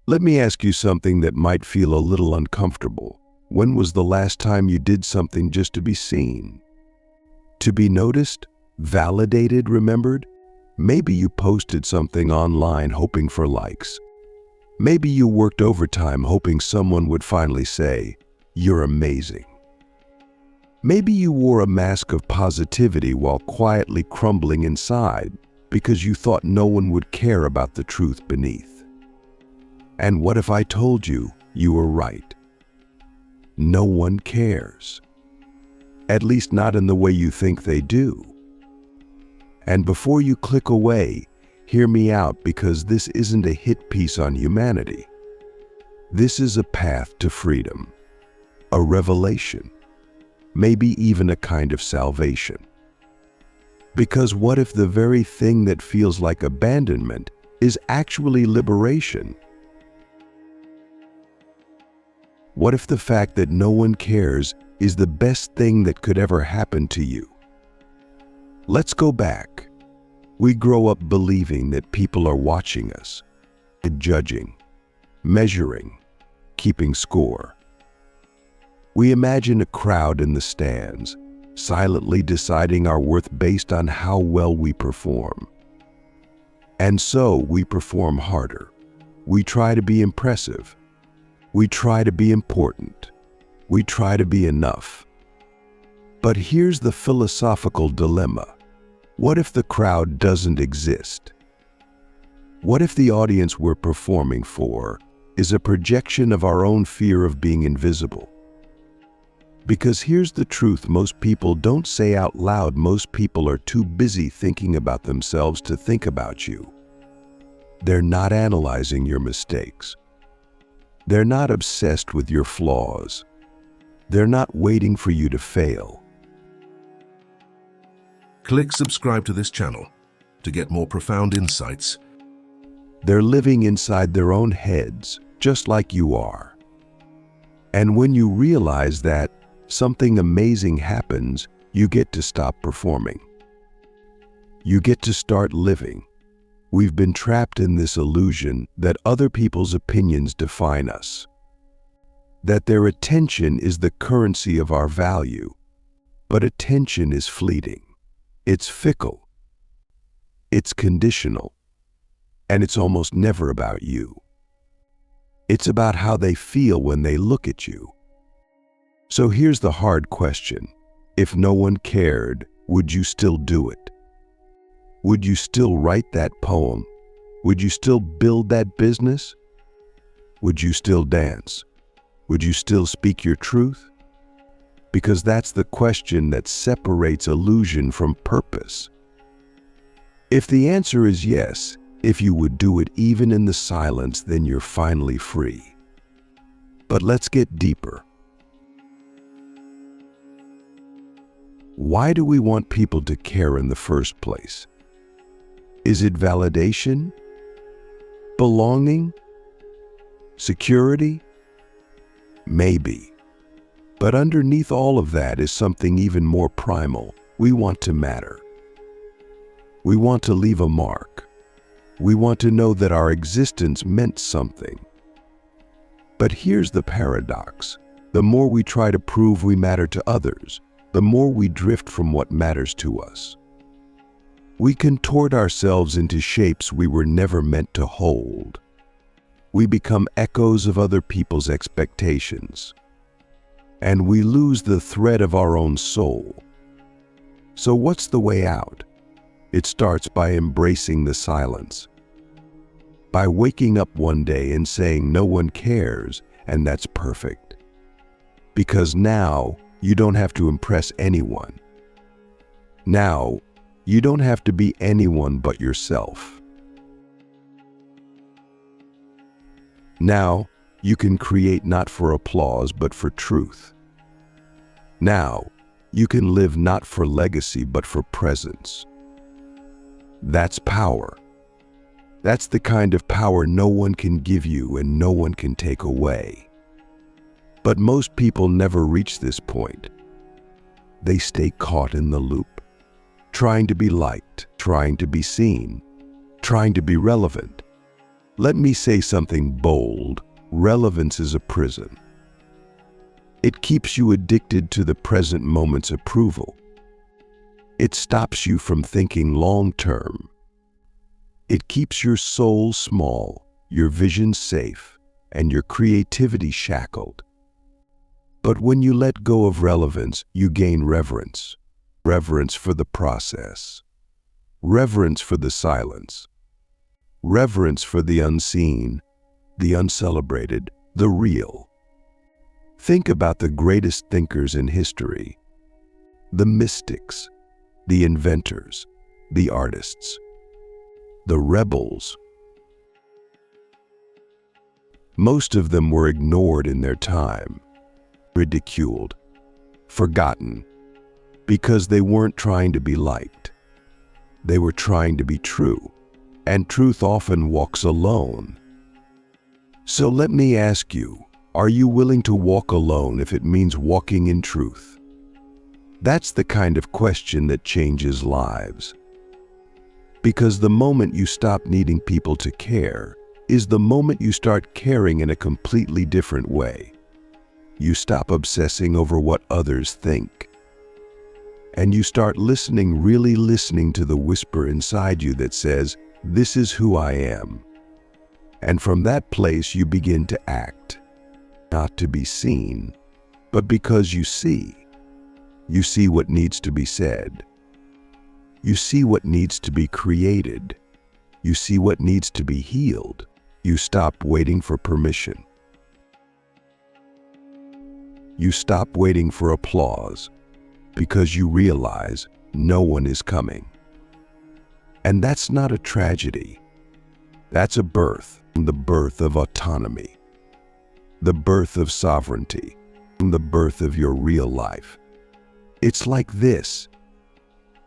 Let me ask you something that might feel a little uncomfortable. When was the last time you did something just to be seen? To be noticed? Validated, remembered? Maybe you posted something online hoping for likes. Maybe you worked overtime hoping someone would finally say, "You're amazing." Maybe you wore a mask of positivity while quietly crumbling inside because you thought no one would care about the truth beneath. And what if I told you you were right? No one cares. At least not in the way you think they do. And before you click away, hear me out, because this isn't a hit piece on humanity. This is a path to freedom, a revelation, maybe even a kind of salvation. Because what if the very thing that feels like abandonment is actually liberation? What if the fact that no one cares is the best thing that could ever happen to you? Let's go back. We grow up believing that people are watching us, judging, measuring, keeping score. We imagine a crowd in the stands, silently deciding our worth based on how well we perform. And so we perform harder. We try to be impressive. We try to be important. We try to be enough. But here's the philosophical dilemma. What if the crowd doesn't exist? What if the audience we're performing for is a projection of our own fear of being invisible? Because here's the truth most people don't say out loud. Most people are too busy thinking about themselves to think about you. They're not analyzing your mistakes. They're not obsessed with your flaws. They're not waiting for you to fail. Click subscribe to this channel to get more profound insights. They're living inside their own heads, just like you are. And when you realize that, something amazing happens. You get to stop performing. You get to start living. We've been trapped in this illusion that other people's opinions define us, that their attention is the currency of our value. But attention is fleeting. It's fickle. It's conditional. And it's almost never about you. It's about how they feel when they look at you. So here's the hard question. If no one cared, would you still do it? Would you still write that poem? Would you still build that business? Would you still dance? Would you still speak your truth? Because that's the question that separates illusion from purpose. If the answer is yes, if you would do it even in the silence, then you're finally free. But let's get deeper. Why do we want people to care in the first place? Is it validation? Belonging? Security? Maybe. But underneath all of that is something even more primal. We want to matter. We want to leave a mark. We want to know that our existence meant something. But here's the paradox. The more we try to prove we matter to others, the more we drift from what matters to us. We contort ourselves into shapes we were never meant to hold. We become echoes of other people's expectations. And we lose the thread of our own soul. So what's the way out? It starts by embracing the silence. By waking up one day and saying no one cares, and that's perfect. Because now you don't have to impress anyone. Now you don't have to be anyone but yourself. Now you can create not for applause but for truth. Now, you can live not for legacy but for presence. That's power. That's the kind of power no one can give you and no one can take away. But most people never reach this point. They stay caught in the loop, trying to be liked, trying to be seen, trying to be relevant. Let me say something bold. Relevance is a prison. It keeps you addicted to the present moment's approval. It stops you from thinking long-term. It keeps your soul small, your vision safe, and your creativity shackled. But when you let go of relevance, you gain reverence. Reverence for the process. Reverence for the silence. Reverence for the unseen, the uncelebrated, the real. Think about the greatest thinkers in history. The mystics, the inventors, the artists, the rebels. Most of them were ignored in their time, ridiculed, forgotten, because they weren't trying to be liked. They were trying to be true, and truth often walks alone. So let me ask you, are you willing to walk alone if it means walking in truth? That's the kind of question that changes lives. Because the moment you stop needing people to care is the moment you start caring in a completely different way. You stop obsessing over what others think. And you start listening, really listening to the whisper inside you that says, "This is who I am." And from that place you begin to act, not to be seen, but because you see. You see what needs to be said. You see what needs to be created. You see what needs to be healed. You stop waiting for permission. You stop waiting for applause because you realize no one is coming. And that's not a tragedy. That's a birth, the birth of autonomy, the birth of sovereignty, the birth of your real life. It's like this.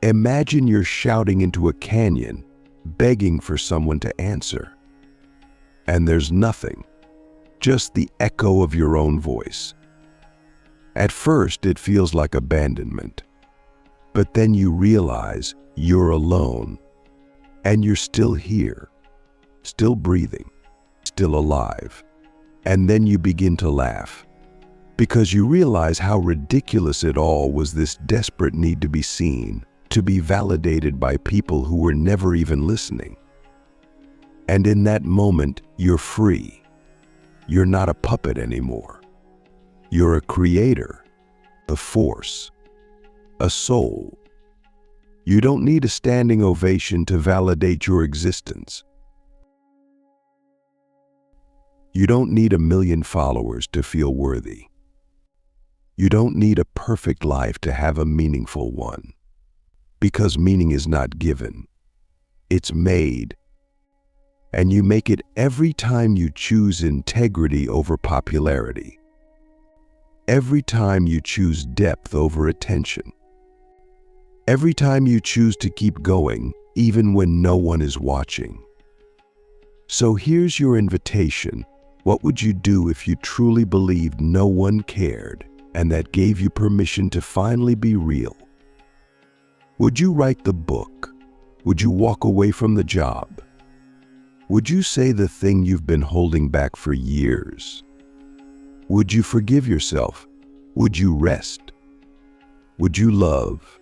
Imagine you're shouting into a canyon, begging for someone to answer. And there's nothing, just the echo of your own voice. At first, it feels like abandonment. But then you realize you're alone, and you're still here, still breathing, still alive. And then you begin to laugh, because you realize how ridiculous it all was, this desperate need to be seen, to be validated by people who were never even listening. And in that moment, you're free. You're not a puppet anymore. You're a creator, a force, a soul. You don't need a standing ovation to validate your existence. You don't need 1,000,000 followers to feel worthy. You don't need a perfect life to have a meaningful one. Because meaning is not given, it's made. And you make it every time you choose integrity over popularity. Every time you choose depth over attention. Every time you choose to keep going, even when no one is watching. So here's your invitation. What would you do if you truly believed no one cared, and that gave you permission to finally be real? Would you write the book? Would you walk away from the job? Would you say the thing you've been holding back for years? Would you forgive yourself? Would you rest? Would you love?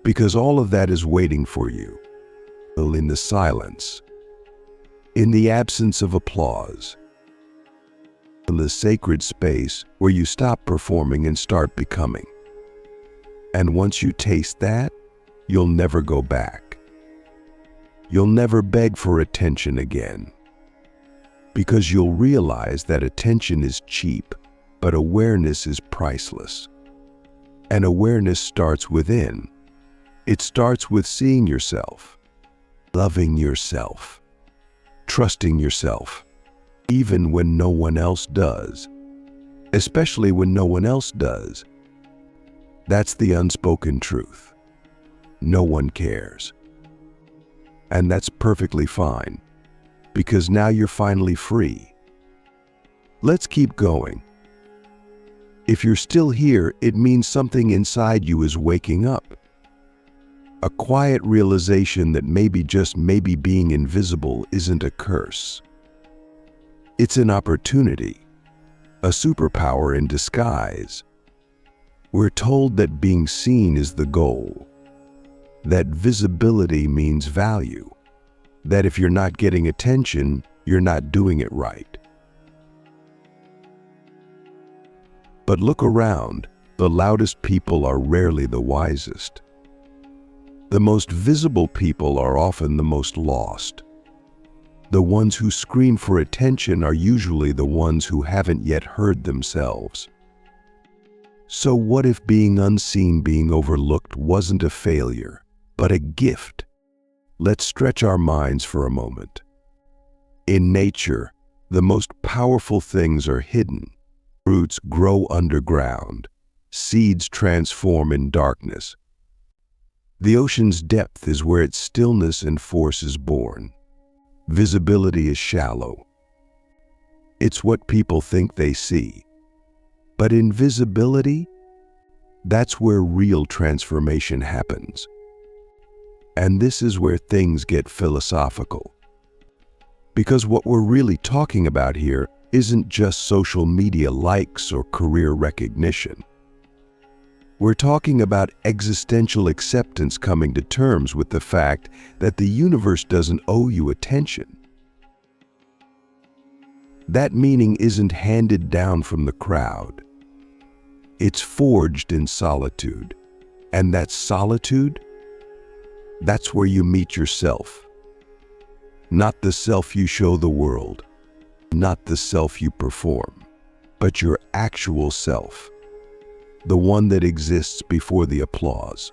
Because all of that is waiting for you. In the silence, in the absence of applause, in the sacred space where you stop performing and start becoming. And once you taste that, you'll never go back. You'll never beg for attention again. Because you'll realize that attention is cheap, but awareness is priceless. And awareness starts within. It starts with seeing yourself, loving yourself, trusting yourself, even when no one else does, especially when no one else does. That's the unspoken truth. No one cares. And that's perfectly fine, because now you're finally free. Let's keep going. If you're still here, it means something inside you is waking up. A quiet realization that maybe, just maybe, being invisible isn't a curse. It's an opportunity, a superpower in disguise. We're told that being seen is the goal, that visibility means value, that if you're not getting attention, you're not doing it right. But look around, the loudest people are rarely the wisest. The most visible people are often the most lost. The ones who scream for attention are usually the ones who haven't yet heard themselves. So what if being unseen, being overlooked wasn't a failure, but a gift? Let's stretch our minds for a moment. In nature, the most powerful things are hidden. Roots grow underground. Seeds transform in darkness. The ocean's depth is where its stillness and force is born. Visibility is shallow. It's what people think they see. But invisibility, that's where real transformation happens. And this is where things get philosophical. Because what we're really talking about here isn't just social media likes or career recognition. We're talking about existential acceptance, coming to terms with the fact that the universe doesn't owe you attention. That meaning isn't handed down from the crowd. It's forged in solitude. And that solitude, that's where you meet yourself. Not the self you show the world, not the self you perform, but your actual self. The one that exists before the applause.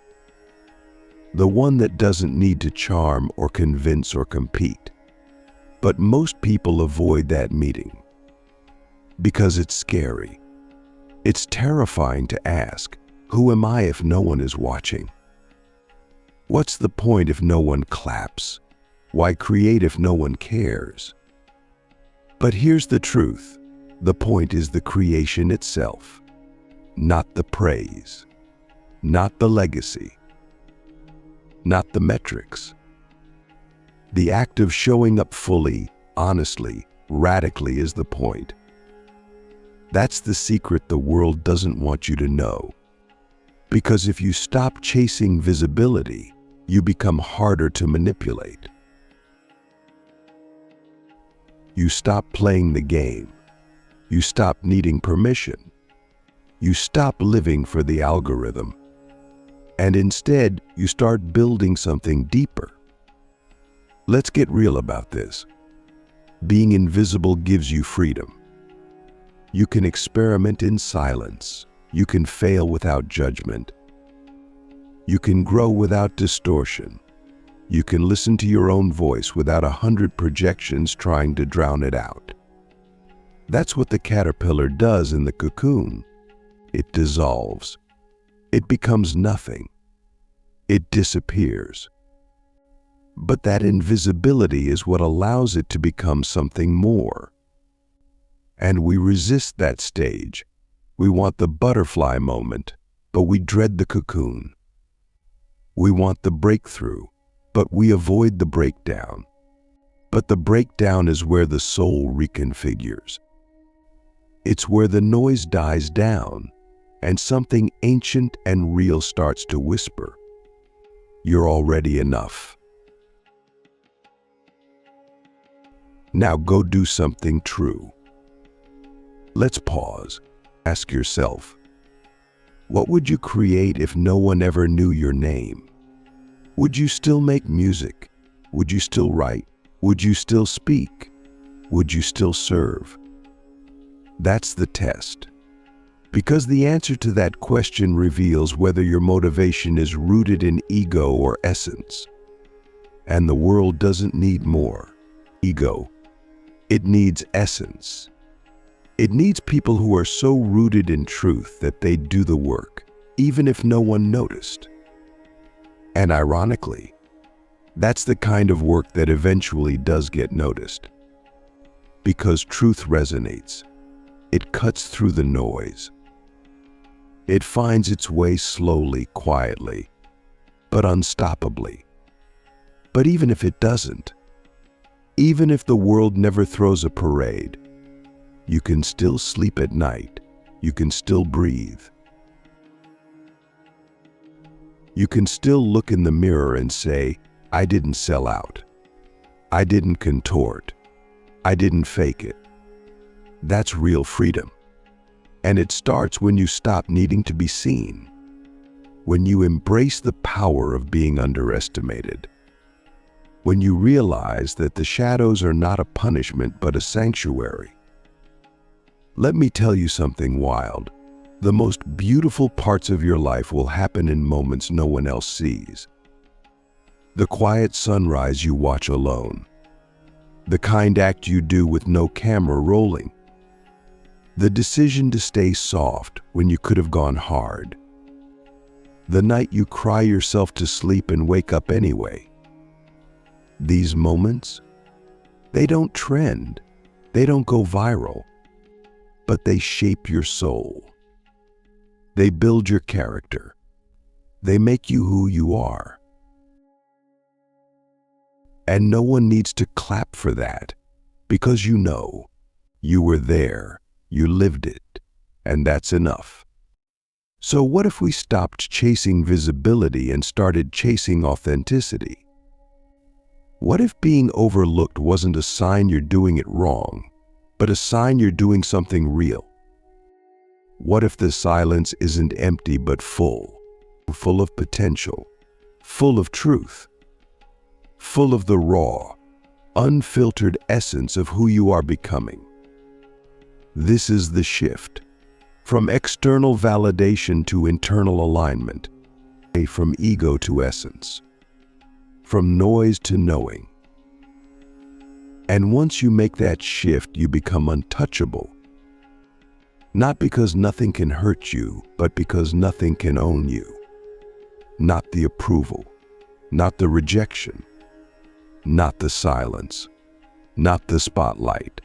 The one that doesn't need to charm or convince or compete. But most people avoid that meeting because it's scary. It's terrifying to ask, who am I if no one is watching? What's the point if no one claps? Why create if no one cares? But here's the truth. The point is the creation itself. Not the praise, not the legacy, not the metrics. The act of showing up fully, honestly, radically is the point. That's the secret the world doesn't want you to know. Because if you stop chasing visibility, you become harder to manipulate. You stop playing the game. You stop needing permission. You stop living for the algorithm, and instead you start building something deeper. Let's get real about this. Being invisible gives you freedom. You can experiment in silence. You can fail without judgment. You can grow without distortion. You can listen to your own voice without 100 projections trying to drown it out. That's what the caterpillar does in the cocoon. It dissolves. It becomes nothing. It disappears. But that invisibility is what allows it to become something more. And we resist that stage. We want the butterfly moment, but we dread the cocoon. We want the breakthrough, but we avoid the breakdown. But the breakdown is where the soul reconfigures. It's where the noise dies down, and something ancient and real starts to whisper. You're already enough. Now go do something true. Let's pause. Ask yourself, what would you create if no one ever knew your name? Would you still make music? Would you still write? Would you still speak? Would you still serve? That's the test. Because the answer to that question reveals whether your motivation is rooted in ego or essence. And the world doesn't need more ego. It needs essence. It needs people who are so rooted in truth that they do the work, even if no one noticed. And ironically, that's the kind of work that eventually does get noticed. Because truth resonates. It cuts through the noise. It finds its way slowly, quietly, but unstoppably. But even if it doesn't, even if the world never throws a parade, You can still sleep at night. You can still breathe. You can still look in the mirror and say, I didn't sell out. I didn't contort. I didn't fake it. That's real freedom. And it starts when you stop needing to be seen. When you embrace the power of being underestimated. When you realize that the shadows are not a punishment but a sanctuary. Let me tell you something wild. The most beautiful parts of your life will happen in moments no one else sees. The quiet sunrise you watch alone. The kind act you do with no camera rolling. The decision to stay soft when you could have gone hard. The night you cry yourself to sleep and wake up anyway. These moments, they don't trend, they don't go viral, but they shape your soul. They build your character. They make you who you are. And no one needs to clap for that, because you know, you were there, you lived it, and that's enough. So what if we stopped chasing visibility and started chasing authenticity? What if being overlooked wasn't a sign you're doing it wrong, but a sign you're doing something real? What if the silence isn't empty but full of potential, full of truth, full of the raw, unfiltered essence of who you are becoming? This is the shift. From external validation to internal alignment, from ego to essence, from noise to knowing. And once you make that shift, you become untouchable. Not because nothing can hurt you, but because nothing can own you. Not the approval, not the rejection, not the silence, not the spotlight.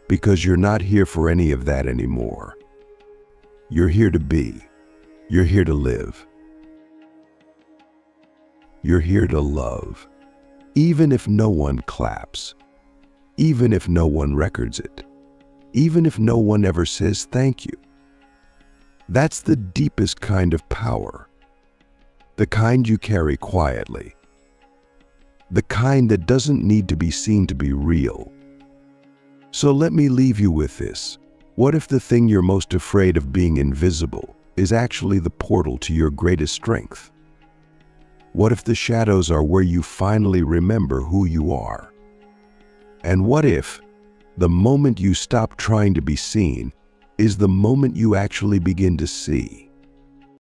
Because you're not here for any of that anymore. You're here to be. You're here to live. You're here to love. Even if no one claps. Even if no one records it. Even if no one ever says thank you. That's the deepest kind of power. The kind you carry quietly. The kind that doesn't need to be seen to be real. So let me leave you with this. What if the thing you're most afraid of being invisible is actually the portal to your greatest strength? What if the shadows are where you finally remember who you are? And what if the moment you stop trying to be seen is the moment you actually begin to see?